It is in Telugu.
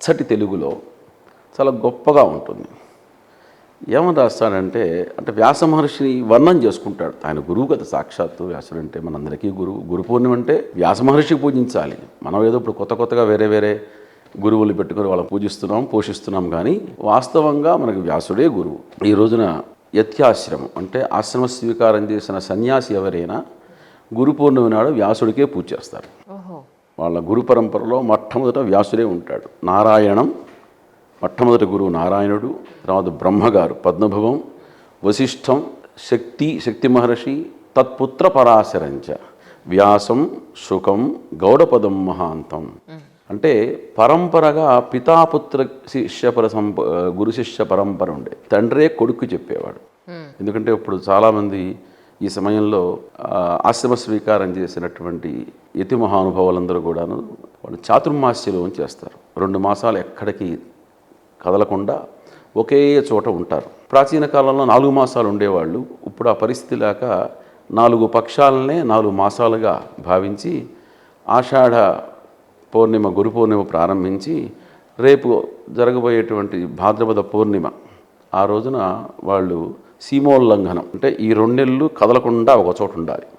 అచ్చటి తెలుగులో చాలా గొప్పగా ఉంటుంది. ఏమని రాస్తాడంటే, అంటే వ్యాస మహర్షిని వర్ణన చేసుకుంటాడు. ఆయన గురువు కదా సాక్షాత్తు వ్యాసుడు అంటే మనందరికీ గురువు. గురు పూర్ణిమ అంటే వ్యాస మహర్షికి పూజించాలి. మనం ఏదో ఇప్పుడు కొత్తగా వేరే గురువులు పెట్టుకొని వాళ్ళని పూజిస్తున్నాం, పోషిస్తున్నాం. కానీ వాస్తవంగా మనకు వ్యాసుడే గురువు. ఈ రోజున యత్యాశ్రమం అంటే ఆశ్రమ స్వీకారం చేసిన సన్యాసి ఎవరైనా గురు పూర్ణిమ నాడు వ్యాసుడికే పూజ చేస్తారు. వాళ్ళ గురు పరంపరలో మొట్టమొదట వ్యాసుడే ఉంటాడు. నారాయణం మొట్టమొదటి గురువు నారాయణుడు, తర్వాత బ్రహ్మగారు పద్మభవం, వశిష్ఠం, శక్తి మహర్షి, తత్పుత్ర పరాశరంచ, వ్యాసం, శుకం, గౌడపదం మహాంతం. అంటే పరంపరగా పితాపుత్ర గురు శిష్య పరంపర ఉండే. తండ్రే కొడుకు చెప్పేవాడు. ఎందుకంటే ఇప్పుడు చాలామంది ఈ సమయంలో ఆశ్రమ స్వీకారం చేసినటువంటి యతి మహానుభావులందరూ కూడాను వాళ్ళు చాతుర్మాస్యలో చేస్తారు. 2 మాసాలు ఎక్కడికి కదలకుండా ఒకే చోట ఉంటారు. ప్రాచీన కాలంలో 4 మాసాలు ఉండేవాళ్ళు. ఇప్పుడు ఆ పరిస్థితి లేక 4 పక్షాలనే 4 మాసాలుగా భావించి ఆషాఢ పౌర్ణిమ గురు పూర్ణిమ ప్రారంభించి రేపు జరగబోయేటువంటి భాద్రపద పూర్ణిమ ఆ రోజున వాళ్ళు సీమోల్లంఘనం అంటే ఈ 2 నెలలు కదలకుండా ఒక చోట ఉండాలి.